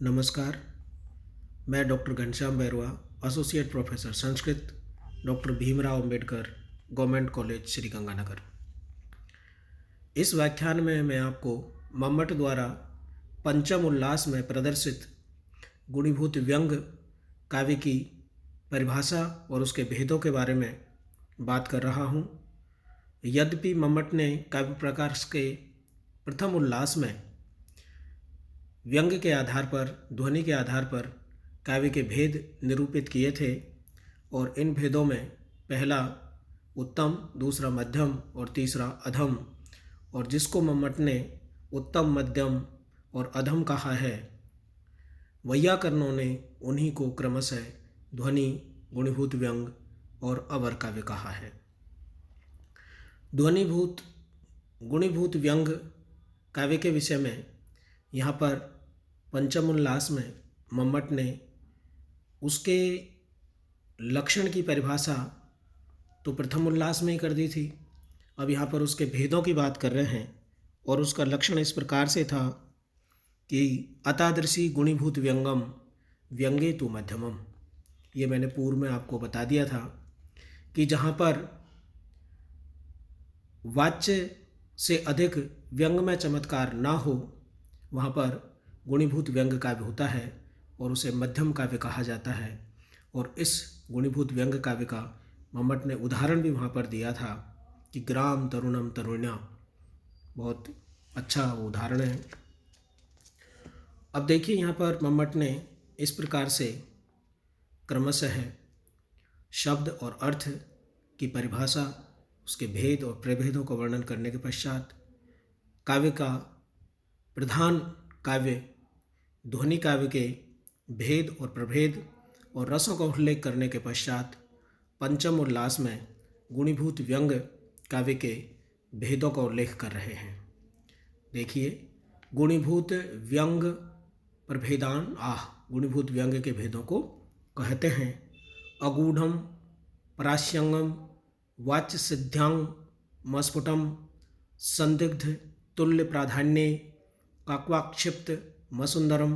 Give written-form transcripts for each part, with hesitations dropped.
नमस्कार। मैं doctor Ghanshyam Bairwa, associate professor Sanskrit, doctor Bhimrao Ambedkar government college Sriganganagar. इस व्याख्यान में मैं आपको मम्मट द्वारा पंचम उल्लास में प्रदर्शित गुणीभूत व्यंग काव्य की परिभाषा और उसके भेदों के बारे में बात कर रहा हूँ। यद्यपि मम्मट ने काव्य प्रकाश के प्रथम उल्लास में व्यंग के आधार पर, ध्वनि के आधार पर काव्य के भेद निरूपित किए थे और इन भेदों में पहला उत्तम, दूसरा मध्यम और तीसरा अधम, और जिसको मम्मट ने उत्तम, मध्यम और अधम कहा है, वैयाकरणों ने उन्हीं को क्रमशः ध्वनि, गुणीभूत व्यंग और अवर काव्य कहा है। ध्वनिभूत गुणीभूत व्यंग काव्य के विषय में यहाँ पर पंचम उल्लास में मम्मट ने उसके लक्षण की परिभाषा तो प्रथम उल्लास में ही कर दी थी। अब यहाँ पर उसके भेदों की बात कर रहे हैं और उसका लक्षण इस प्रकार से था कि अतादृशी गुणीभूत व्यंगम व्यंगे तु मध्यमम। ये मैंने पूर्व में आपको बता दिया था कि जहाँ पर वाच्य से अधिक व्यंग में चमत्कार ना हो, वहाँ पर गुणीभूत व्यंग काव्य होता है और उसे मध्यम काव्य कहा जाता है। और इस गुणीभूत व्यंग काव्य का मम्मट ने उदाहरण भी वहाँ पर दिया था कि ग्राम तरुणम तरुण्या, बहुत अच्छा उदाहरण है। अब देखिए यहाँ पर मम्मट ने इस प्रकार से क्रमशः शब्द और अर्थ की परिभाषा, उसके भेद और प्रभेदों का वर्णन करने के पश्चात काव्य का प्रधान काव्य ध्वनि काव्य के भेद और प्रभेद और रसों का उल्लेख करने के पश्चात पंचम उल्लास में गुणीभूत व्यंग काव्य के भेदों का उल्लेख कर रहे हैं। देखिए, गुणीभूत व्यंग प्रभेदान आह, गुणीभूत व्यंग के भेदों को कहते हैं अगूढ़म, प्रास्यंगम, वाच्य सिद्ध्यांग, मस्फुटम, संदिग्ध, तुल्य प्राधान्य, काक्वाक्षिप्त, मसुंदरम,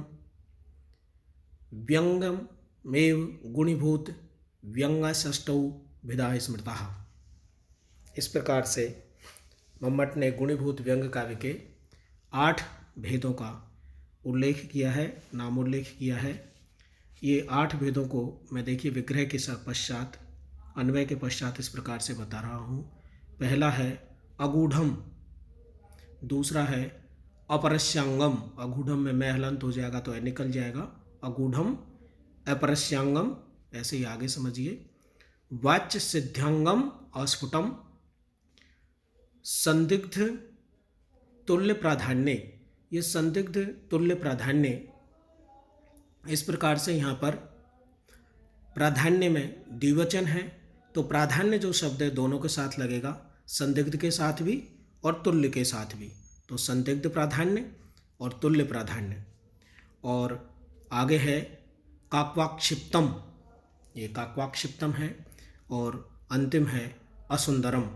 व्यंगमेव गुणीभूत व्यंगाष्टौ भेदा स्मृता। इस प्रकार से मम्मट ने गुणीभूत व्यंग काव्य के 8 भेदों का उल्लेख किया है, नामोल्लेख किया है। ये 8 भेदों को मैं देखिए विग्रह के पश्चात, अन्वय के पश्चात इस प्रकार से बता रहा हूँ। पहला है अगूढ़म, दूसरा है अपरस्यांगम, अगूढ़म में मैं हलंत हो जाएगा तो निकल जाएगा, अगूढ़म, अपरस्यांगम, ऐसे ही आगे समझिए। वाच्य सिद्ध्यांगम अस्फुटम, संदिग्ध तुल्य प्राधान्य, ये संदिग्ध तुल्य प्राधान्य, इस प्रकार से यहाँ पर प्राधान्य में द्विवचन है तो प्राधान्य जो शब्द है दोनों के साथ लगेगा, संदिग्ध के साथ भी और तुल्य के साथ भी, तो संदिग्ध प्राधान्य और तुल्य प्राधान्य। और आगे है काक्वाक्षिप्तम, ये काक्वाक्षिप्तम है, और अंतिम है असुंदरम।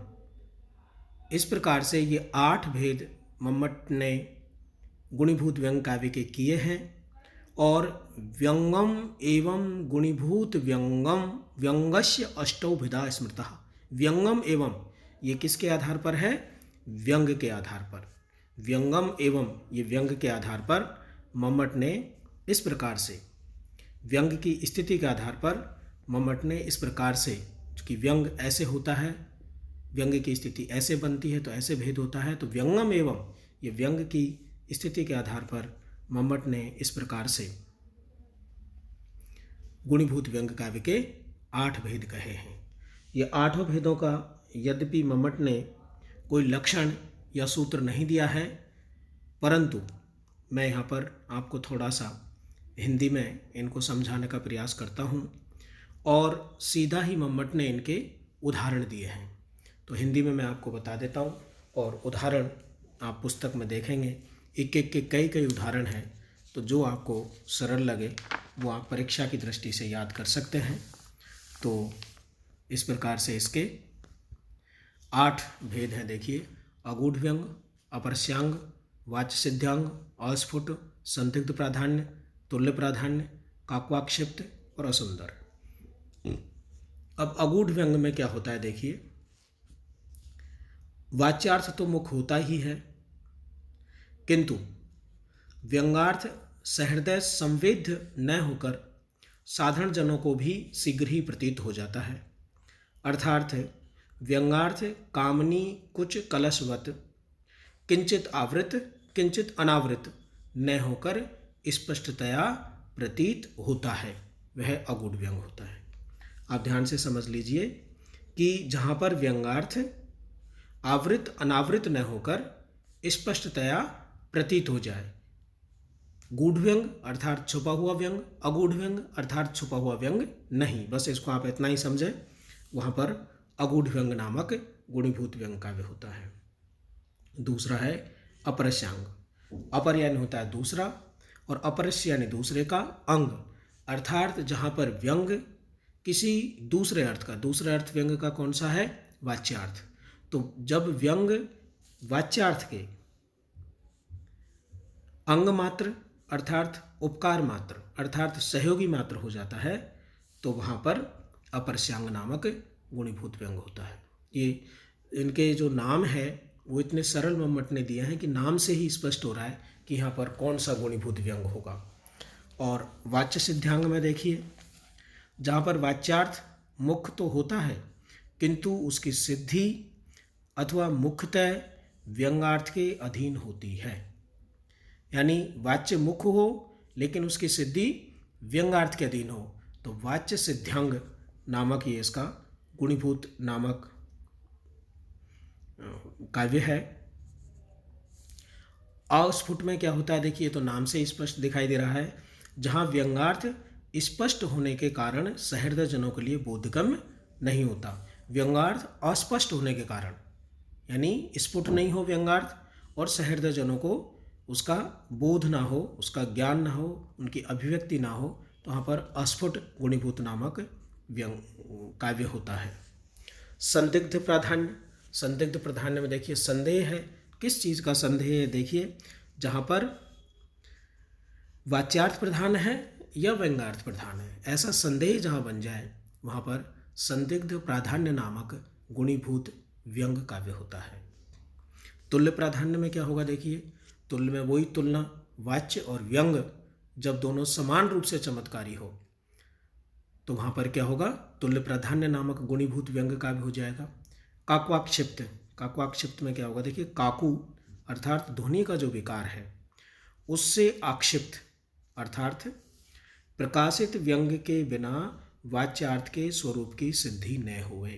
इस प्रकार से ये 8 भेद मम्मट ने गुणीभूत व्यंग काव्य के किए हैं। और व्यंगम एवं गुणीभूत व्यंगम व्यंगस्य अष्टौ भेदा स्मृता। व्यंगम एवं, ये किसके आधार पर है? व्यंग के आधार पर। व्यंगम एवं, ये व्यंग के आधार पर मम्मट ने इस प्रकार से, व्यंग की स्थिति के आधार पर मम्मट ने इस प्रकार से कि व्यंग ऐसे होता है, व्यंग की स्थिति ऐसे बनती है तो ऐसे भेद होता है, तो व्यंगम एवं, ये व्यंग की स्थिति के आधार पर मम्मट ने इस प्रकार से गुणीभूत व्यंग काव्य के 8 भेद कहे हैं। ये 8 भेदों का यद्यपि मम्मट ने कोई लक्षण या सूत्र नहीं दिया है, परंतु मैं यहाँ पर आपको थोड़ा सा हिंदी में इनको समझाने का प्रयास करता हूँ और सीधा ही मम्मट ने इनके उदाहरण दिए हैं। तो हिंदी में मैं आपको बता देता हूँ और उदाहरण आप पुस्तक में देखेंगे, एक एक के कई कई उदाहरण हैं, तो जो आपको सरल लगे वो आप परीक्षा की दृष्टि से याद कर सकते हैं। तो इस प्रकार से इसके 8 भेद हैं। देखिए, अगूढ़ व्यंग, अपरस्यांग, वाच्य सिद्ध्यांग, अस्फुट, संदिग्ध प्राधान्य, तुल्य प्राधान्य, काक्वाक्षिप्त और असुंदर। अब अगूढ़ व्यंग में क्या होता है देखिए, वाच्यार्थ तो मुख्य होता ही है, किंतु व्यंग्यार्थ सहृदय संवेद्य न होकर साधारण जनों को भी शीघ्र ही प्रतीत हो जाता है। अर्थात व्यंग्यार्थ कामनी कुछ कलशवत किंचित आवृत किंचित अनावृत न होकर स्पष्टतया प्रतीत होता है, वह अगूढ़ व्यंग होता है। आप ध्यान से समझ लीजिए कि जहाँ पर व्यंग्यार्थ आवृत अनावृत न होकर स्पष्टतया प्रतीत हो जाए, गूढ़ व्यंग अर्थात छुपा हुआ व्यंग, अगूढ़ व्यंग अर्थात छुपा हुआ व्यंग नहीं। बस इसको आप इतना ही समझें, वहाँ पर अगूढ़ व्यंग नामक गुणीभूत व्यंग काव्य होता है। दूसरा है अपरस्यांग। अपर यानी होता है दूसरा, और अपरस्य यानी दूसरे का, अंग अर्थात जहाँ पर व्यंग किसी दूसरे अर्थ का, दूसरे अर्थ व्यंग का कौन सा है, वाच्यार्थ। तो जब व्यंग वाच्यार्थ के अंग मात्र अर्थात उपकार मात्र अर्थात सहयोगी मात्र हो जाता है, तो वहाँ पर अपरस्यांग नामक गुणीभूत व्यंग होता है। ये इनके जो नाम है वो इतने सरल मम्मट ने दिए हैं कि नाम से ही स्पष्ट हो रहा है कि यहाँ पर कौन सा गुणीभूत व्यंग होगा। और वाच्य सिद्धांग में देखिए, जहाँ पर वाच्यार्थ मुख्य तो होता है किंतु उसकी सिद्धि अथवा मुख्यतः व्यंग्यार्थ के अधीन होती है, यानी वाच्य मुख्य हो लेकिन उसकी सिद्धि व्यंग्यार्थ के अधीन हो, तो वाच्य सिद्धांग नामक ये इसका गुणीभूत नामक काव्य है। अस्फुट में क्या होता है देखिए, तो नाम से स्पष्ट दिखाई दे रहा है, जहाँ व्यंग्यार्थ स्पष्ट होने के कारण सहृदय जनों के लिए बोधगम्य नहीं होता। व्यंग्यार्थ अस्पष्ट होने के कारण, यानी स्फुट नहीं हो व्यंग्यार्थ और सहृदय जनों को उसका बोध ना हो, उसका ज्ञान ना हो, उनकी अभिव्यक्ति ना हो, तो वहाँ पर अस्फुट गुणीभूत नामक व्यंग काव्य होता है। संदिग्ध प्राधान्य। संदिग्ध प्राधान्य में देखिए संदेह है, किस चीज़ का संदेह है देखिए, जहाँ पर वाच्यार्थ प्रधान है या व्यंग्यार्थ प्रधान है, ऐसा संदेह जहाँ बन जाए वहाँ पर संदिग्ध प्राधान्य नामक गुणीभूत व्यंग काव्य होता है। तुल्य प्राधान्य में क्या होगा देखिए, तुल्य में वही तुलना, वाच्य और व्यंग जब दोनों समान रूप से चमत्कारी हो तो वहाँ पर क्या होगा, तुल्य प्राधान्य नामक गुणीभूत व्यंग काव्य हो जाएगा। काक्वाक्षिप्त। काक्वाक्षिप्त में क्या होगा देखिए, काकु अर्थात ध्वनि का जो विकार है उससे आक्षिप्त अर्थात प्रकाशित व्यंग के बिना वाच्यार्थ के स्वरूप की सिद्धि न होए,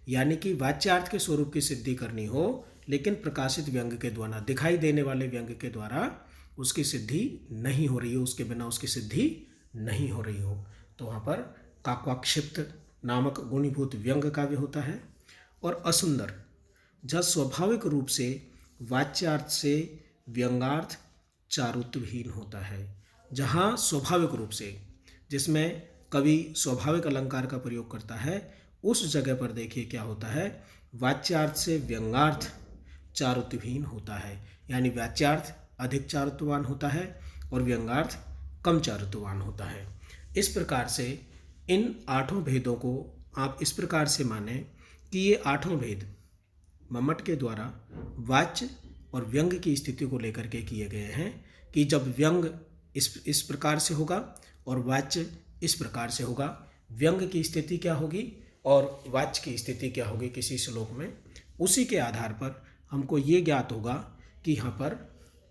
यानी कि वाच्यार्थ के स्वरूप की सिद्धि करनी हो लेकिन प्रकाशित व्यंग के द्वारा, दिखाई देने वाले व्यंग के द्वारा उसकी सिद्धि नहीं हो रही हो, उसके बिना उसकी सिद्धि नहीं हो रही हो, तो वहाँ पर काक्वाक्षिप्त नामक गुणीभूत व्यंग काव्य होता है। और असुंदर, जहाँ स्वाभाविक रूप से वाच्यार्थ से व्यंग्यार्थ चारुत्वहीन होता है, जहाँ स्वाभाविक रूप से, जिसमें कवि स्वाभाविक अलंकार का प्रयोग करता है, उस जगह पर देखिए क्या होता है, वाच्यार्थ से व्यंग्यार्थ चारुत्वहीन होता है, यानी वाच्यार्थ अधिक चारुत्ववान होता है और व्यंग्यार्थ कम चारुत्ववान होता है। इस प्रकार से इन आठों भेदों को आप इस प्रकार से माने कि ये आठों भेद मम्मट के द्वारा वाच्य और व्यंग की स्थिति को लेकर के किए गए हैं, कि जब व्यंग इस प्रकार से होगा और वाच्य इस प्रकार से होगा, व्यंग की स्थिति क्या होगी और वाच्य की स्थिति क्या होगी किसी श्लोक में, उसी के आधार पर हमको ये ज्ञात होगा कि यहाँ पर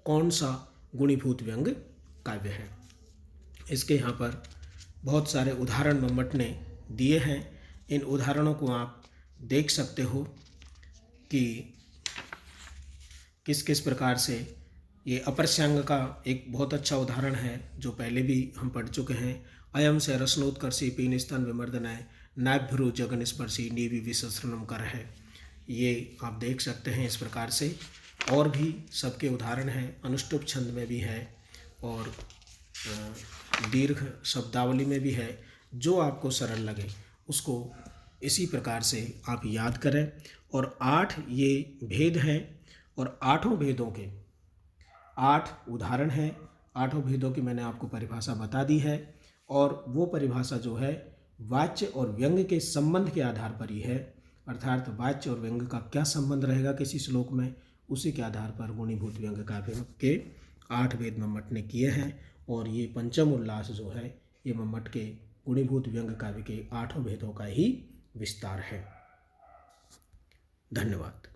कौन सा गुणीभूत व्यंग काव्य है। इसके यहाँ पर बहुत सारे उदाहरण मम्मट ने दिए हैं, इन उदाहरणों को आप देख सकते हो कि किस किस प्रकार से ये अपरस्यांग का एक बहुत अच्छा उदाहरण है जो पहले भी हम पढ़ चुके हैं। अयम से रसनोत्कर्षी पीनिस्तन विमर्दनाय नाभ्यरु जगन स्पर्शी नीवि विसस्रणम कर है, ये आप देख सकते हैं। इस प्रकार से और भी सबके उदाहरण हैं, अनुष्टुप छंद में भी है और दीर्घ शब्दावली में भी है। जो आपको सरल लगे उसको इसी प्रकार से आप याद करें। और 8 ये भेद हैं और आठों भेदों के 8 उदाहरण हैं, आठों भेदों की मैंने आपको परिभाषा बता दी है, और वो परिभाषा जो है वाच्य और व्यंग्य के संबंध के आधार पर ही है, अर्थात वाच्य और व्यंग्य का क्या संबंध रहेगा किसी श्लोक में, उसी के आधार पर गुणीभूत व्यंग्य काव्य के 8 भेद मम्मट ने किए हैं। और ये पंचम उल्लास जो है ये मम्मट के गुणीभूत व्यंग्य काव्य के 8 भेदों का ही विस्तार है। धन्यवाद।